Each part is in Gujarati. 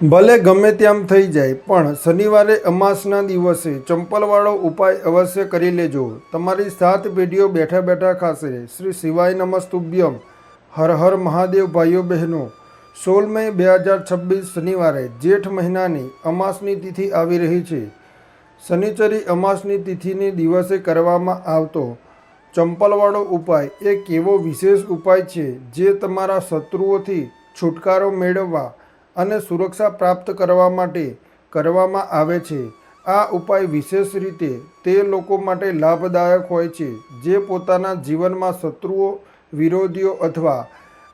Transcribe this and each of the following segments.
ભલે ગમે તેમ થઈ જાય પણ શનિવારે અમાસના દિવસે ચંપલવાળો ઉપાય અવશ્ય કરી લેજો. તમારી 7 પેઢીઓ બેઠા બેઠા ખાશે. શ્રી શિવાય નમસ્તુભ્યમ. હર હર મહાદેવ. ભાઈઓ બહેનો, 16 મે 2026 શનિવારે જેઠ મહિનાની અમાસની તિથિ આવી રહી છે. શનિચરી અમાસની તિથિને દિવસે કરવામાં આવતો ચંપલવાળો ઉપાય એક એવો વિશેષ ઉપાય છે જે તમારા શત્રુઓથી છુટકારો મેળવવા અને સુરક્ષા પ્રાપ્ત કરવા માટે કરવામાં આવે છે. આ ઉપાય વિશેષ રીતે તે લોકો માટે લાભદાયક હોય છે જે પોતાના જીવનમાં શત્રુઓ, વિરોધીઓ અથવા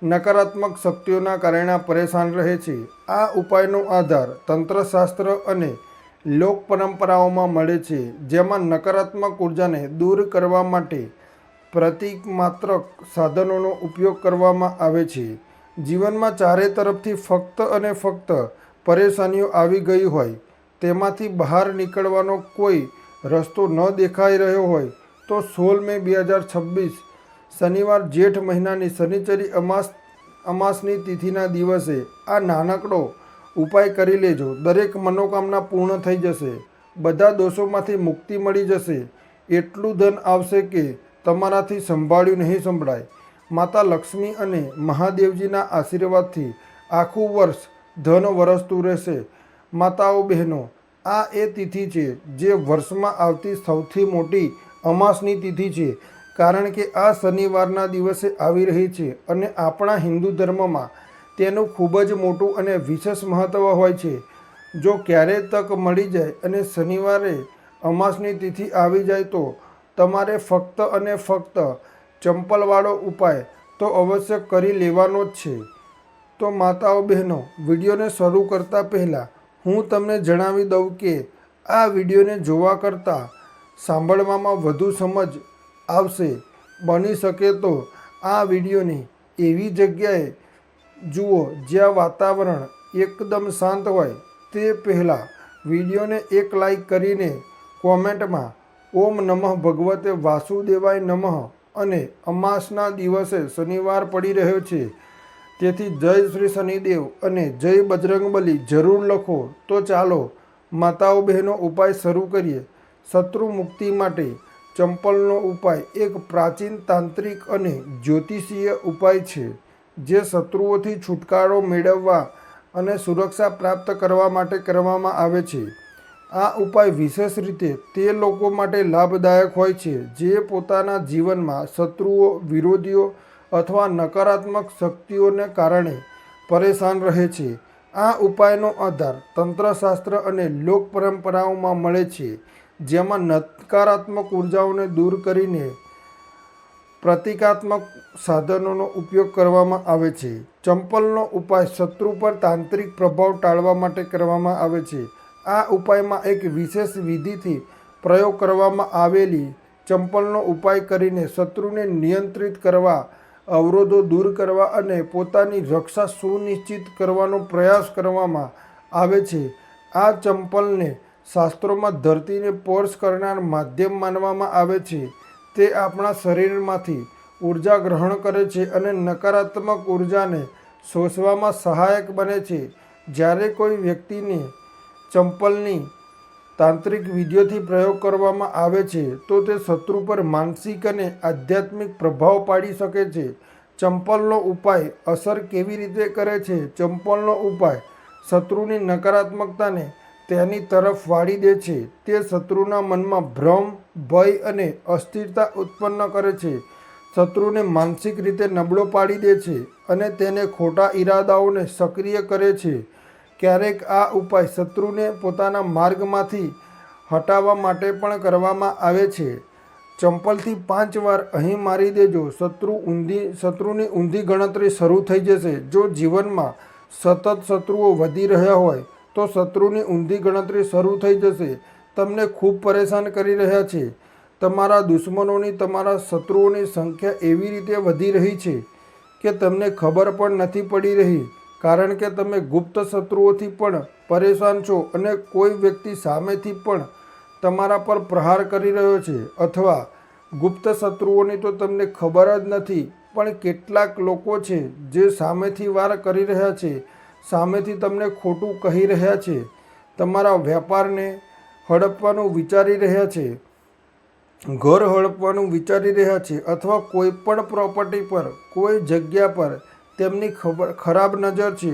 નકારાત્મક શક્તિઓના કારણે પરેશાન રહે છે. આ ઉપાયનો આધાર તંત્રશાસ્ત્ર અને લોક પરંપરાઓમાં મળે છે, જેમાં નકારાત્મક ઉર્જાને દૂર કરવા માટે પ્રતિમાત્રક સાધનોનો ઉપયોગ કરવામાં આવે છે. જીવનમાં ચારે તરફથી ફક્ત અને ફક્ત પરેશાનીઓ આવી ગઈ હોય, તેમાંથી બહાર નીકળવાનો કોઈ રસ્તો ન દેખાઈ રહ્યો હોય તો 16 મે 2026 શનિવાર જેઠ મહિનાની શનિચરી અમાસની તિથિના દિવસે આ નાનકડો ઉપાય કરી લેજો. દરેક મનોકામના પૂર્ણ થઈ જશે. બધા દોષોમાંથી મુક્તિ મળી જશે. એટલું ધન આવશે કે તમારાથી સંભાળ્યું નહીં સંભળાય. માતા લક્ષ્મી અને મહાદેવજીના આશીર્વાદથી આખું વર્ષ ધન વરસતું રહેશે. માતાઓ બહેનો, આ એ તિથિ છે જે વર્ષમાં આવતી સૌથી મોટી અમાસની તિથિ છે, કારણ કે આ શનિવારના દિવસે આવી રહી છે અને આપણા હિન્દુ ધર્મમાં તેનું ખૂબ જ મોટું અને વિશેષ મહત્ત્વ હોય છે. જો ક્યારેય તક મળી જાય અને શનિવારે અમાસની તિથિ આવી જાય તો તમારે ફક્ત અને ફક્ત ચંપલવાળો ઉપાય તો અવશ્ય કરી લેવાનો જ છે. તો માતાઓ બહેનો, વિડીયોને શરૂ કરતાં પહેલાં હું તમને જણાવી દઉં કે આ વિડીયોને જોવા કરતાં સાંભળવામાં વધુ સમજ આવશે. બની શકે તો આ વિડીયોને એવી જગ્યાએ જુઓ જ્યાં વાતાવરણ એકદમ શાંત હોય. તે પહેલાં વિડીયોને એક લાઈક કરીને કોમેન્ટમાં ઓમ નમઃ ભગવતે વાસુદેવાય નમઃ અને અમાસના દિવસે શનિવાર પડી રહ્યો છે, તેથી જય શ્રી શનિદેવ અને જય બજરંગબલી જરૂર લખો. તો ચાલો માતાઓ બહેનો ઉપાય શરૂ કરીએ. શત્રુ મુક્તિ માટે ચંપલનો ઉપાય એક પ્રાચીન તાંત્રિક અને જ્યોતિષીય ઉપાય છે જે શત્રુઓથી છુટકારો મેળવવા અને સુરક્ષા પ્રાપ્ત કરવા માટે કરવામાં આવે છે. આ ઉપાય વિશેષ રીતે તે લોકો માટે લાભદાયક હોય છે જે પોતાના જીવનમાં શત્રુઓ, વિરોધીઓ અથવા નકારાત્મક શક્તિઓને કારણે પરેશાન રહે છે. આ ઉપાયનો આધાર તંત્રશાસ્ત્ર અને લોક પરંપરાઓમાં મળે છે, જેમાં નકારાત્મક ઉર્જાઓને દૂર કરીને પ્રતિકાત્મક સાધનોનો ઉપયોગ કરવામાં આવે છે. ચંપલનો ઉપાય શત્રુ પર તાંત્રિક પ્રભાવ ટાળવા માટે કરવામાં આવે છે. આ ઉપાયમાં એક વિશેષ વિધિથી પ્રયોગ કરવામાં આવેલી ચંપલનો ઉપાય કરીને શત્રુને નિયંત્રિત કરવા, અવરોધો દૂર કરવા અને પોતાની રક્ષા સુનિશ્ચિત કરવાનો પ્રયાસ કરવામાં આવે છે. આ ચંપલને શાસ્ત્રોમાં ધરતીને સ્પર્શ કરનાર માધ્યમ માનવામાં આવે છે. તે આપણા શરીરમાંથી ઉર્જા ગ્રહણ કરે છે અને નકારાત્મક ઉર્જાને શોષવામાં સહાયક બને છે. જ્યારે કોઈ વ્યક્તિને ચંપલની તાંત્રિક વિધિઓથી પ્રયોગ કરવામાં આવે છે તો તે શત્રુ પર માનસિક અને આધ્યાત્મિક પ્રભાવ પાડી શકે છે. ચંપલનો ઉપાય અસર કેવી રીતે કરે છે? ચંપલનો ઉપાય શત્રુની નકારાત્મકતાને તેની તરફ વાળી દે છે. તે શત્રુના મનમાં ભ્રમ, ભય અને અસ્થિરતા ઉત્પન્ન કરે છે. શત્રુને માનસિક રીતે નબળો પાડી દે છે અને તેને ખોટા ઈરાદાઓને સક્રિય કરે છે. ક્યારેક આ ઉપાય શત્રુને પોતાના માર્ગમાંથી હટાવવા માટે પણ કરવામાં આવે છે. ચંપલથી 5 વાર અહીં મારી દેજો. શત્રુની ઊંધી ગણતરી શરૂ થઈ જશે. જો જીવનમાં સતત શત્રુઓ વધી રહ્યા હોય તો શત્રુની ઊંધી ગણતરી શરૂ થઈ જશે. તમને ખૂબ પરેશાન કરી રહ્યા છે. તમારા દુશ્મનોની, તમારા શત્રુઓની સંખ્યા એવી રીતે વધી રહી છે કે તમને ખબર પણ નથી પડી રહી, કારણ કે તમે ગુપ્ત શત્રુઓથી પણ પરેશાન છો અને કોઈ વ્યક્તિ સામેથી પણ તમારા પર પ્રહાર કરી રહ્યો છે. અથવા ગુપ્ત શત્રુઓની તો તમને ખબર જ નથી, પણ કેટલાક લોકો છે જે સામેથી વાર કરી રહ્યા છે. સામેથી તમને ખોટું કહી રહ્યા છે, તમારા વેપારને હડપવાનું વિચારી રહ્યા છે, ઘર હડપવાનું વિચારી રહ્યા છે, અથવા કોઈ પણ પ્રોપર્ટી પર, કોઈ જગ્યા પર તેમની ખરાબ નજર છે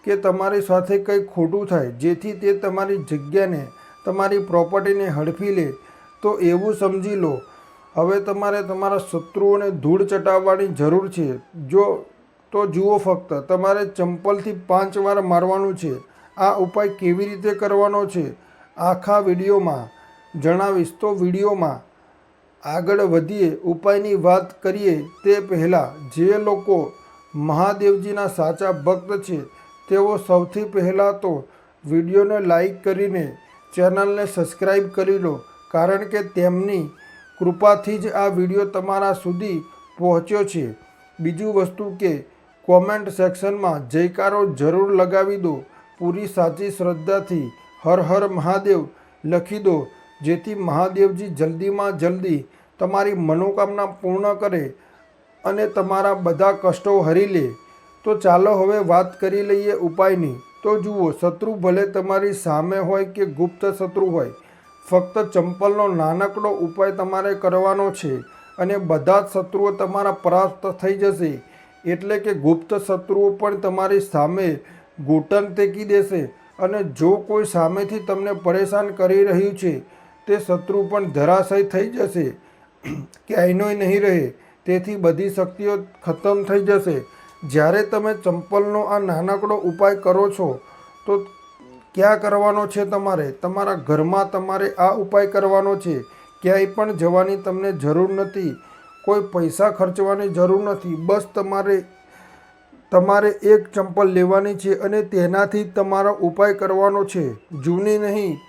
કે તમારી સાથે કંઈ ખોટું થાય જેથી તે તમારી જગ્યાને, તમારી પ્રોપર્ટીને હડપી લે, તો એવું સમજી લો હવે તમારે તમારા શત્રુઓને ધૂળ ચટાવવાની જરૂર છે. તો જુઓ, ફક્ત તમારે ચંપલથી 5 વાર મારવાનું છે. આ ઉપાય કેવી રીતે કરવાનો છે આખા વિડીયોમાં જણાવીશ. તો વિડીયોમાં આગળ વધીએ, ઉપાયની વાત કરીએ તે પહેલાં જે લોકો મહાદેવજીના સાચા ભક્ત છે તેઓ સૌથી પહેલાં તો વિડીયોને લાઈક કરીને ચેનલને સબસ્ક્રાઈબ કરી લો, કારણ કે તેમની કૃપાથી જ આ વિડીયો તમારા સુધી પહોંચ્યો છે. બીજું વસ્તુ કે કોમેન્ટ સેક્શનમાં જયકારો જરૂર લગાવી દો, પૂરી સાચી શ્રદ્ધાથી હર હર મહાદેવ લખી દો, જેથી મહાદેવજી જલ્દીમાં જલ્દી તમારી મનોકામના પૂર્ણ કરે અને તમારા બધા કષ્ટો હરી લે. તો ચાલો હવે વાત કરી લઈએ ઉપાયની. તો જુઓ, શત્રુ ભલે તમારી સામે હોય કે ગુપ્ત શત્રુ હોય, ફક્ત ચંપલનો નાનકડો ઉપાય તમારે કરવાનો છે અને બધા જ શત્રુઓ તમારા પરાસ્ત થઈ જશે. એટલે કે ગુપ્ત શત્રુઓ પણ તમારી સામે ઘૂંટણ ટેકી દેશે અને જો કોઈ સામેથી તમને પરેશાન કરી રહ્યું છે તે શત્રુ પણ ધરાશય થઈ જશે, ક્યાંયનો નહીં રહે. તેથી બધી શક્તિઓ ખતમ થઈ જશે. જ્યારે તમે ચંપલનો આ નાનકડો ઉપાય કરો છો તો ક્યાં કરવાનો છે? તમારા ઘરમાં તમારે આ ઉપાય કરવાનો છે. ક્યાંય પણ જવાની તમને જરૂર નથી, કોઈ પૈસા ખર્ચવાની જરૂર નથી. બસ તમારે એક ચંપલ લેવાની છે અને તેનાથી તમારો ઉપાય કરવાનો છે. જૂની નહીં,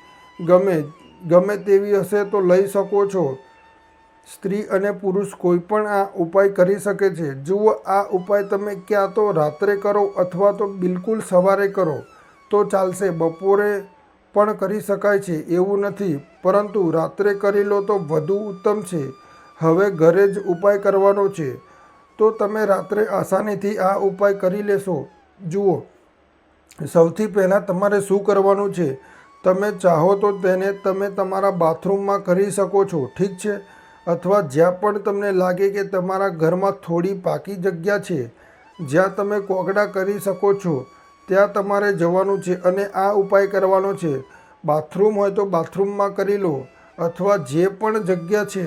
ગમે તેવી હશે તો લઈ શકો છો. સ્ત્રી અને પુરુષ કોઈ પણ આ ઉપાય કરી શકે છે. જુઓ, આ ઉપાય તમે ક્યાં તો રાત્રે કરો અથવા તો બિલકુલ સવારે કરો તો ચાલશે. બપોરે પણ કરી શકાય છે, એવું નથી, પરંતુ રાત્રે કરી લો તો વધુ ઉત્તમ છે. હવે ઘરે જ ઉપાય કરવાનો છે તો તમે રાત્રે આસાનીથી આ ઉપાય કરી લેશો. જુઓ, સૌથી પહેલાં તમારે શું કરવાનું છે? તમે ચાહો તો તેને તમે તમારા બાથરૂમમાં કરી શકો છો, ઠીક છે? અથવા જ્યાં પણ તમને લાગે કે તમારા ઘરમાં થોડી પાકી જગ્યા છે, જ્યાં તમે કોગળા કરી શકો છો, ત્યાં તમારે જવાનું છે અને આ ઉપાય કરવાનો છે. બાથરૂમ હોય તો બાથરૂમમાં કરી લો, અથવા જે પણ જગ્યા છે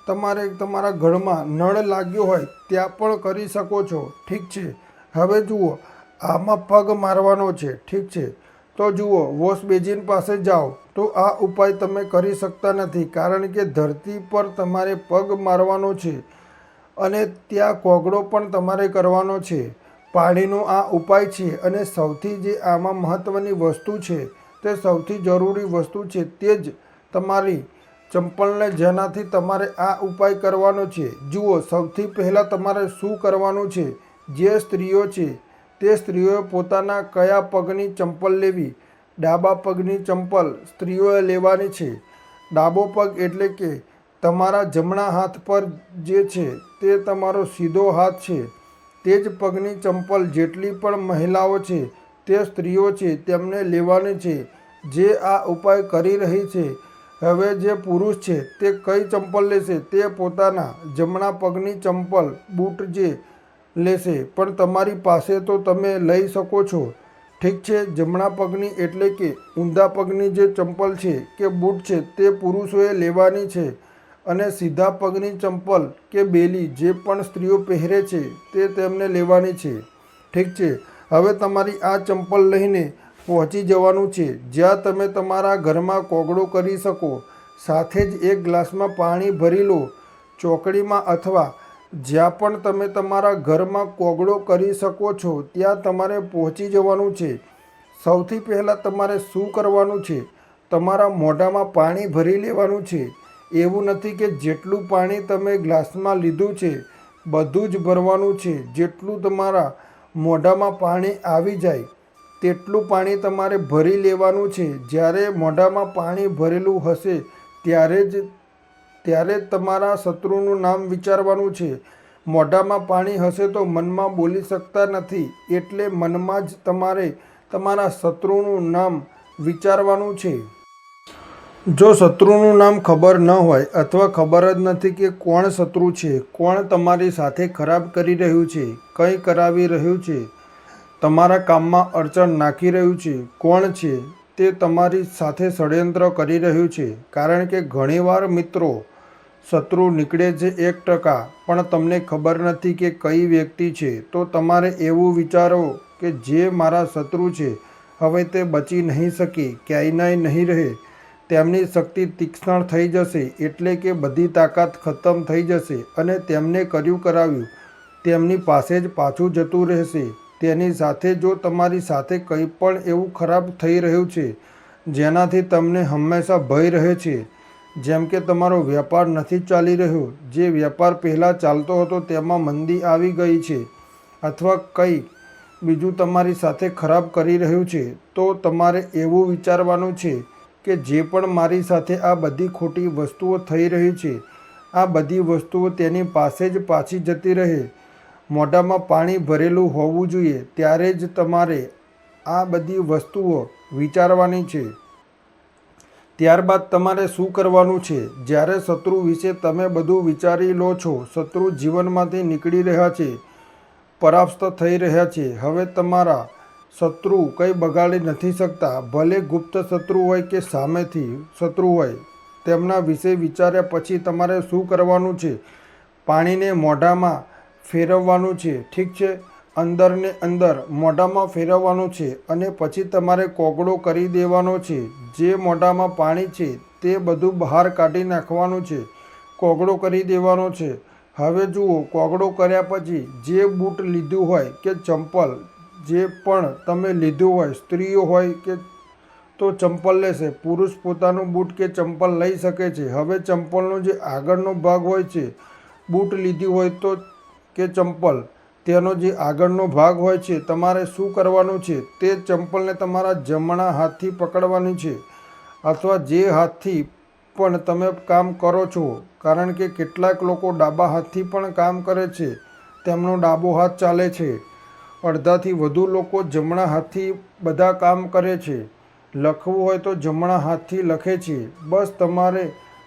તમારે તમારા ઘરમાં નળ લાગ્યો હોય ત્યાં પણ કરી શકો છો, ઠીક છે? હવે જુઓ, આમાં પગ મારવાનો છે, ઠીક છે? તો જુઓ, વોશ બેસિન પાસે જાઓ તો આ ઉપાય તમે કરી શકતા નથી, કારણ કે ધરતી પર તમારે પગ મારવાનો છે અને ત્યાં કોગળો પણ તમારે કરવાનો છે. પાણીનો આ ઉપાય છે અને સૌથી જે આમાં મહત્ત્વની વસ્તુ છે, તે સૌથી જરૂરી વસ્તુ છે, તે જ તમારી ચંપલને, જેનાથી તમારે આ ઉપાય કરવાનો છે. જુઓ, સૌથી પહેલાં તમારે શું કરવાનું છે? જે સ્ત્રીઓ છે તે સ્ત્રીઓએ પોતાના કયા પગની ચંપલ લેવી? ડાબા પગની ચંપલ સ્ત્રીઓએ લેવાની છે. ડાબો પગ એટલે કે તમારા જમણા હાથ પર જે છે તે તમારો સીધો હાથ છે. તે જ પગની ચંપલ જેટલી પણ મહિલાઓ છે, તે સ્ત્રીઓ છે, તેમને લેવાની છે જે આ ઉપાય કરી રહી છે. હવે જે પુરુષ છે તે કઈ ચંપલ લેશે? તે પોતાના જમણા પગની ચંપલ, બૂટ જે લેશે. પણ તમારી પાસે તો તમે લઈ શકો છો, ઠીક છે? જમણા પગની એટલે કે ઊંધા પગની જે ચંપલ છે કે બૂટ છે તે પુરુષોએ લેવાની છે અને સીધા પગની ચંપલ કે બેલી જે પણ સ્ત્રીઓ પહેરે છે તે તેમને લેવાની છે, ઠીક છે? હવે તમારી આ ચંપલ લઈને પહોંચી જવાનું છે જ્યાં તમે તમારા ઘરમાં કોગળો કરી શકો. સાથે જ એક ગ્લાસમાં પાણી ભરી લો. ચોકડીમાં અથવા જ્યાં પણ તમે તમારા ઘરમાં કોગળો કરી શકો છો ત્યાં તમારે પહોંચી જવાનું છે. સૌથી પહેલાં તમારે શું કરવાનું છે? તમારા મોઢામાં પાણી ભરી લેવાનું છે. એવું નથી કે જેટલું પાણી તમે ગ્લાસમાં લીધું છે બધું જ ભરવાનું છે. જેટલું તમારા મોઢામાં પાણી આવી જાય તેટલું પાણી તમારે ભરી લેવાનું છે. જ્યારે મોઢામાં પાણી ભરેલું હશે ત્યારે જ તમારા શત્રુનું નામ વિચારવાનું છે. મોઢામાં પાણી હશે તો મનમાં બોલી શકતા નથી, એટલે મનમાં જ તમારે તમારા શત્રુનું નામ વિચારવાનું છે. જો શત્રુનું નામ ખબર ન હોય અથવા ખબર જ નથી કે કોણ શત્રુ છે, કોણ તમારી સાથે ખરાબ કરી રહ્યું છે, કંઈ કરાવી રહ્યું છે, તમારા કામમાં અડચણ નાખી રહ્યું છે, કોણ છે તે તમારી સાથે ષડયંત્ર કરી રહ્યું છે. કારણ કે ઘણીવાર મિત્રો શત્રુ નીકળે છે 1%, પણ તમને ખબર નથી કે કઈ વ્યક્તિ છે. તો તમારે એવું વિચારો કે જે મારા શત્રુ છે હવે તે બચી નહીં શકે, ક્યાંય નહીં રહે, તેમની શક્તિ તીક્ષ્ણ થઈ જશે, એટલે કે બધી તાકાત ખતમ થઈ જશે અને તેમને કર્યું કરાવ્યું તેમની પાસે જ પાછું જતું રહેશે. તેની સાથે જો તમારી સાથે કંઈ પણ એવું ખરાબ થઈ રહ્યું છે જેનાથી તમને હંમેશા ભય રહે છે, જેમ કે તમારો વેપાર નથી ચાલી રહ્યો, જે વેપાર પહેલાં ચાલતો હતો તેમાં મંદી આવી ગઈ છે, અથવા કંઈ બીજું તમારી સાથે ખરાબ કરી રહ્યું છે, તો તમારે એવું વિચારવાનું છે કે જે પણ મારી સાથે આ બધી ખોટી વસ્તુઓ થઈ રહી છે, આ બધી વસ્તુઓ તેની પાસે જ પાછી જતી રહે. મોઢામાં પાણી ભરેલું હોવું જોઈએ ત્યારે જ તમારે આ બધી વસ્તુઓ વિચારવાની છે. ત્યારબાદ તમારે શું કરવાનું છે? જ્યારે શત્રુ વિશે તમે બધું વિચારી લો છો, શત્રુ જીવનમાંથી નીકળી રહ્યા છે, પરાસ્ત થઈ રહ્યા છે, હવે તમારા શત્રુ કંઈ બગાડી નથી શકતા, ભલે ગુપ્ત શત્રુ હોય કે સામેથી શત્રુ હોય. તેમના વિશે વિચાર્યા પછી તમારે શું કરવાનું છે? પાણીને મોઢામાં ફેરવવાનું છે, ઠીક છે? અંદરને અંદર મોઢામાં ફેરવવાનું છે અને પછી તમારે કોગળો કરી દેવાનો છે. જે મોઢામાં પાણી છે તે બધું બહાર કાઢી નાખવાનું છે, કોગળો કરી દેવાનો છે. હવે જુઓ, કોગળો કર્યા પછી જે બૂટ લીધું હોય કે ચંપલ જે પણ તમે લીધું હોય, સ્ત્રીઓ હોય કે તો ચંપલ લેશે, પુરુષ પોતાનું બૂટ કે ચંપલ લઈ શકે છે. હવે ચંપલનો જે આગળનો ભાગ હોય છે, બૂટ લીધી હોય તો કે ચંપલ, તેનો જે આગળનો ભાગ હોય છે, તમારે શું કરવાનું છે? તે ચંપલને તમારા જમણા હાથથી પકડવાની છે, અથવા જે હાથથી પણ તમે કામ કરો છો, કારણ કે કેટલાક લોકો ડાબા હાથથી પણ કામ કરે છે, તેમનો ડાબો હાથ ચાલે છે. અડધાથી વધુ લોકો જમણા હાથથી બધા કામ કરે છે. લખવું હોય તો જમણા હાથથી લખે છે. બસ તમારે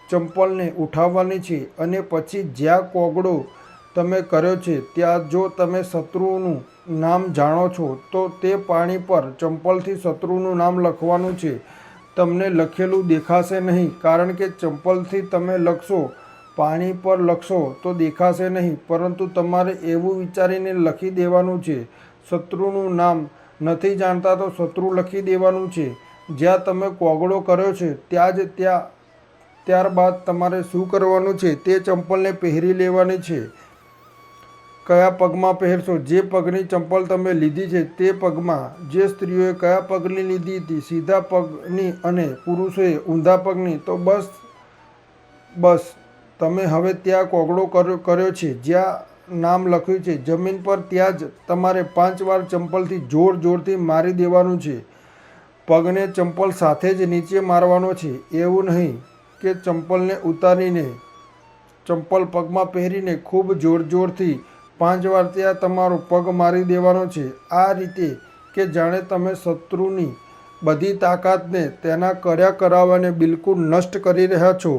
ચંપલને ઉઠાવવાની છે અને પછી જ્યાં કોગળો તમે કર્યો છે ત્યાં જો તમે શત્રુનું નામ જાણો છો તો તે પાણી પર ચંપલથી શત્રુનું નામ લખવાનું છે. તમને લખેલું દેખાશે નહીં, કારણ કે ચંપલથી તમે લખશો, પાણી પર લખશો તો દેખાશે નહીં, પરંતુ તમારે એવું વિચારીને લખી દેવાનું છે. શત્રુનું નામ નથી જાણતા તો શત્રુ લખી દેવાનું છે. જ્યાં તમે કોગળો કર્યો છે ત્યારબાદ તમારે શું કરવાનું છે? તે ચંપલને પહેરી લેવાની છે. કયા પગમાં પહેરશો? જે પગની ચંપલ તમે લીધી છે તે પગમાં. જે સ્ત્રીઓએ કયા પગની લીધી હતી, સીધા પગની, અને પુરુષોએ ઊંધા પગની. તો બસ તમે હવે ત્યાં કોગળો કર્યો છે, જ્યાં નામ લખ્યું છે જમીન પર, ત્યાં જ તમારે 5 વાર ચંપલથી જોરથી મારી દેવાનું છે. પગને ચંપલ સાથે જ નીચે મારવાનો છે. એવું નહીં કે ચંપલને ઉતારીને ચંપલ પગમાં પહેરીને ખૂબ જોરથી 5 વાર ત્યાં તમારો પગ મારી દેવાનો છે. આ રીતે કે જાણે તમે શત્રુની બધી તાકાતને તેના કર્યા કરાવવાને બિલકુલ નષ્ટ કરી રહ્યા છો.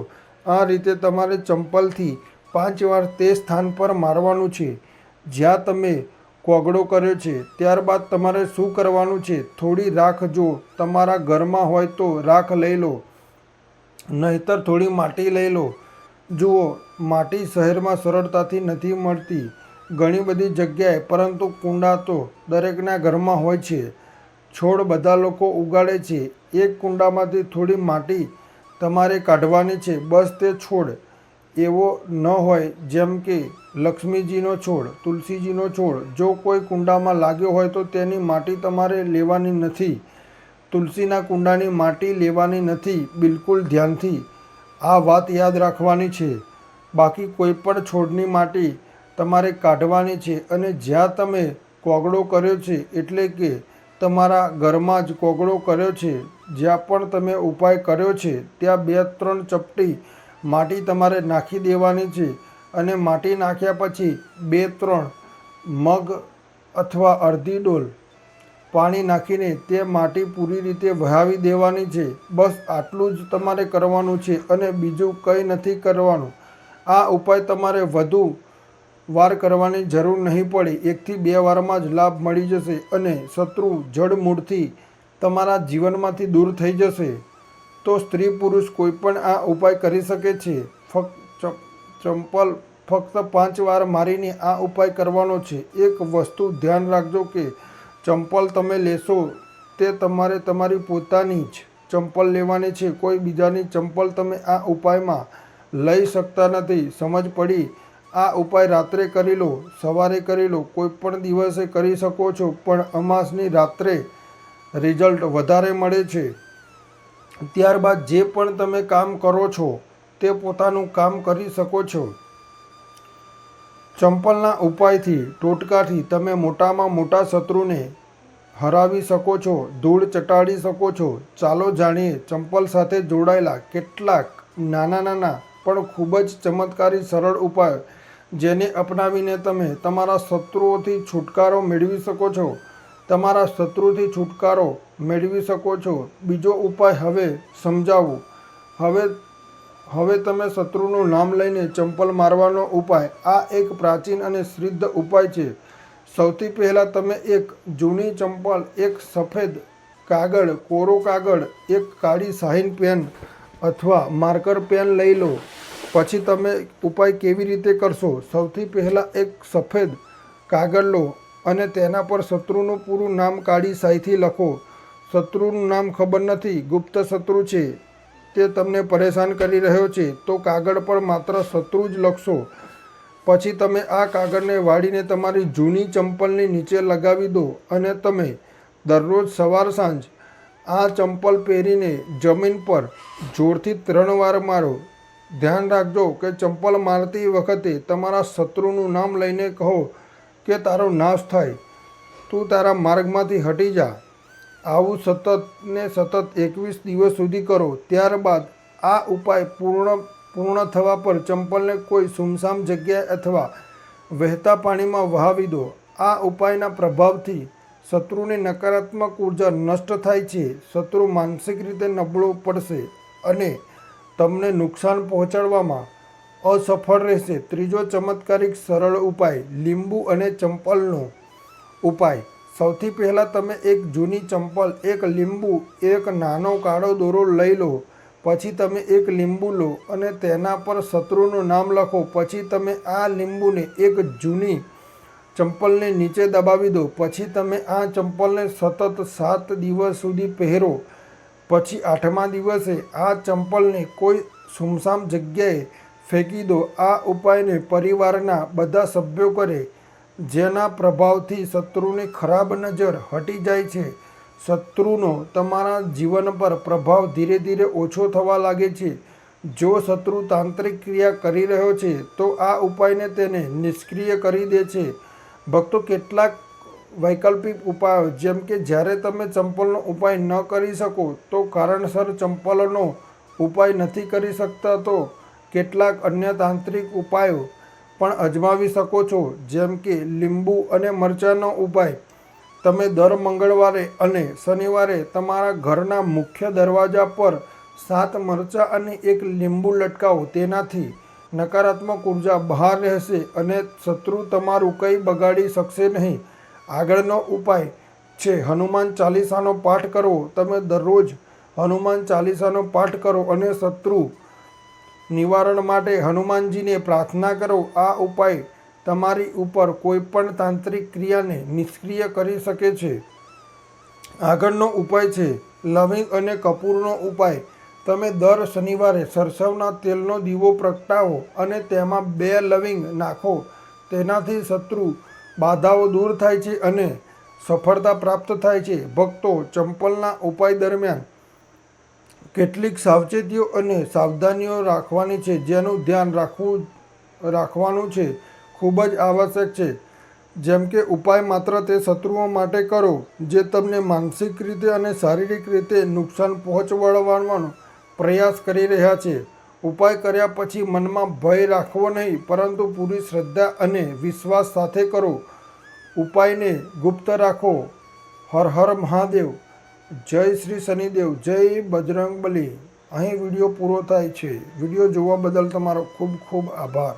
આ રીતે તમારે ચંપલથી 5 વાર તે સ્થાન પર મારવાનું છે જ્યાં તમે કોગળો કર્યો છે. ત્યારબાદ તમારે શું કરવાનું છે? થોડી રાખ, જો તમારા ઘરમાં હોય તો રાખ લઈ લો, નહીંતર થોડી માટી લઈ લો. જુઓ, માટી શહેરમાં સરળતાથી નથી મળતી ઘણી બધી જગ્યાએ, પરંતુ કુંડા તો દરેકના ઘરમાં હોય છે. છોડ બધા લોકો ઉગાડે છે. એક કુંડામાંથી થોડી માટી તમારે કાઢવાની છે. બસ તે છોડ એવો ન હોય જેમ કે લક્ષ્મીજીનો છોડ, તુલસીજીનો છોડ. જો કોઈ કુંડામાં લાગ્યો હોય તો તેની માટી તમારે લેવાની નથી. તુલસીના કુંડાની માટી લેવાની નથી. બિલકુલ ધ્યાનથી આ વાત યાદ રાખવાની છે. બાકી કોઈ પણ છોડની માટી તમારે કાઢવાની છે. અને જ્યાં તમે કોગળો કર્યો છે, એટલે કે તમારા ઘરમાં જ કોગળો કર્યો છે, જ્યાં પણ તમે ઉપાય કર્યો છે ત્યાં 2-3 ચપટી માટી તમારે નાખી દેવાની છે. અને માટી નાખ્યા પછી 2-3 મગ અથવા અડધી ડોલ પાણી નાખીને તે માટી પૂરી રીતે વહાવી દેવાની છે. બસ આટલું જ તમારે કરવાનું છે અને બીજું કંઈ નથી કરવાનું. આ ઉપાય તમારે વધુ વાર કરવાની જરૂર નહીં પડે. 1 થી 2 વારમાં જ લાભ મળી જશે અને શત્રુ જડમૂળથી તમારા જીવનમાંથી દૂર થઈ જશે. તો સ્ત્રી પુરુષ કોઈ પણ આ ઉપાય કરી શકે છે. ચંપલ ફક્ત 5 વાર મારીને આ ઉપાય કરવાનો છે. એક વસ્તુ ધ્યાન રાખજો કે ચંપલ તમે લેશો તે તમારે તમારી પોતાની જ ચંપલ લેવાની છે. કોઈ બીજાની ચંપલ તમે આ ઉપાયમાં લઈ શકતા નથી. સમજ પડી? આ ઉપાય રાત્રે કરી લો, સવારે કરી લો, કોઈ પણ દિવસે કરી શકો છો, પણ અમાસની રાત્રે રિઝલ્ટ વધારે મળે છે. ત્યારબાદ જે પણ તમે કામ કરો છો તે પોતાનું કામ કરી શકો છો. ચંપલના ઉપાયથી, ટોટકાથી તમે મોટામાં મોટા શત્રુને હરાવી શકો છો, ધૂળ ચટાડી શકો છો. ચાલો જાણીએ ચંપલ સાથે જોડાયેલા કેટલાક નાના પણ ખૂબ જ ચમત્કારી સરળ ઉપાયો જેને અપનાવીને તમે તમારા શત્રુઓથી છુટકારો મેળવી શકો છો. તમારા શત્રુથી છુટકારો મેળવી શકો છો. બીજો ઉપાય હવે સમજાવું. હવે તમે શત્રુનું નામ લઈને ચંપલ મારવાનો ઉપાય. આ એક પ્રાચીન અને સિદ્ધ ઉપાય છે. સૌથી પહેલાં તમે એક જૂની ચંપલ, એક સફેદ કાગળ, કોરો કાગળ, એક કાળી શાહીન પેન અથવા માર્કર પેન લઈ લો. પછી તમે ઉપાય કેવી રીતે કરશો? સૌથી પહેલાં એક સફેદ કાગળ લો અને તેના પર શત્રુનું પૂરું નામ કાળી શાહીથી લખો. શત્રુનું નામ ખબર નથી, ગુપ્ત શત્રુ છે, તે તમને પરેશાન કરી રહ્યો છે, તો કાગળ પર માત્ર શત્રુ જ લખશો. પછી તમે આ કાગળને વાળીને તમારી જૂની ચંપલની નીચે લગાવી દો અને તમે દરરોજ સવાર સાંજ આ ચંપલ પહેરીને જમીન પર જોરથી 3 વાર મારો. ધ્યાન રાખજો કે ચંપલ મારતી વખતે તમારા શત્રુનું નામ લઈને કહો કે તારો નાશ થાય, તું તારા માર્ગમાંથી હટી જા. આવું સતત 21 દિવસ સુધી કરો. ત્યારબાદ આ ઉપાય પૂર્ણ થવા પર ચંપલને કોઈ સુમસામ જગ્યાએ અથવા વહેતા પાણીમાં વહાવી દો. આ ઉપાયના પ્રભાવથી શત્રુની નકારાત્મક ઉર્જા નષ્ટ થાય છે. શત્રુ માનસિક રીતે નબળો પડશે અને તમને નુકસાન પહોંચાડવામાં અસફળ રહેશે. ત્રીજો ચમત્કારિક સરળ ઉપાય, લીંબુ અને ચંપલનો ઉપાય. સૌથી પહેલાં તમે એક જૂની ચંપલ, એક લીંબુ, એક નાનો કાળો દોરો લઈ લો. પછી તમે એક લીંબુ લો અને તેના પર શત્રુનું નામ લખો. પછી તમે આ લીંબુને એક જૂની ચંપલને નીચે દબાવી દો. પછી તમે આ ચંપલને સતત 7 દિવસ સુધી પહેરો. પછી 8મા દિવસે આ ચંપલને કોઈ સુમસામ જગ્યાએ ફેંકી દો. આ ઉપાયને પરિવારના બધા સભ્યો કરે, જેના પ્રભાવથી શત્રુની ખરાબ નજર હટી જાય છે. શત્રુનો તમારા જીવન પર પ્રભાવ ધીરે ધીરે ઓછો થવા લાગે છે. જો શત્રુ તાંત્રિક ક્રિયા કરી રહ્યો છે તો આ ઉપાયને તેને નિષ્ક્રિય કરી દે છે. ભક્તો, કેટલાક વૈકલ્પિક ઉપાયો, જેમ કે જ્યારે તમે ચંપલનો ઉપાય ન કરી શકો તો કારણસર ચંપલનો ઉપાય નથી કરી શકતા, તો કેટલાક અન્ય તાંત્રિક ઉપાયો પણ અજમાવી શકો છો, જેમ કે લીંબુ અને મરચાંનો ઉપાય. તમે દર મંગળવારે અને શનિવારે તમારા ઘરના મુખ્ય દરવાજા પર 7 મરચાં અને 1 લીંબુ લટકાવો. તેનાથી નકારાત્મક ઉર્જા બહાર રહેશે અને શત્રુ તમારું કંઈ બગાડી શકશે નહીં. આગળનો ઉપાય છે હનુમાન ચાલીસાનો પાઠ કરવો. તમે દરરોજ હનુમાન ચાલીસાનો પાઠ કરો અને શત્રુ નિવારણ માટે હનુમાનજીને પ્રાર્થના કરો. આ ઉપાય તમારી ઉપર કોઈપણ તાંત્રિક ક્રિયાને નિષ્ક્રિય કરી શકે છે. આગળનો ઉપાય છે લવિંગ અને કપૂરનો ઉપાય. તમે દર શનિવારે સરસવના તેલનો દીવો પ્રગટાવો અને તેમાં 2 લવિંગ નાખો. તેનાથી શત્રુ બાધાઓ દૂર થાય છે અને સફળતા પ્રાપ્ત થાય છે. ભક્તો, ચંપલના ઉપાય દરમિયાન કેટલીક સાવચેતીઓ અને સાવધાનીઓ રાખવાની છે, જેનું ધ્યાન રાખવાનું છે ખૂબ જ આવશ્યક છે. જેમ કે ઉપાય માત્ર તે શત્રુઓ માટે કરો જે તમને માનસિક રીતે અને શારીરિક રીતે નુકસાન પહોંચાડવાનો પ્રયાસ કરી રહ્યા છે. ઉપાય કર્યા પછી મનમાં ભય રાખવો નહીં, પરંતુ પૂરી શ્રદ્ધા અને વિશ્વાસ સાથે કરો. ઉપાયને ગુપ્ત રાખો. હર હર મહાદેવ. જય શ્રી શનિદેવ. જય બજરંગબલી. અહીં વિડીયો પૂરો થાય છે. વિડીયો જોવા બદલ તમારો ખૂબ ખૂબ આભાર.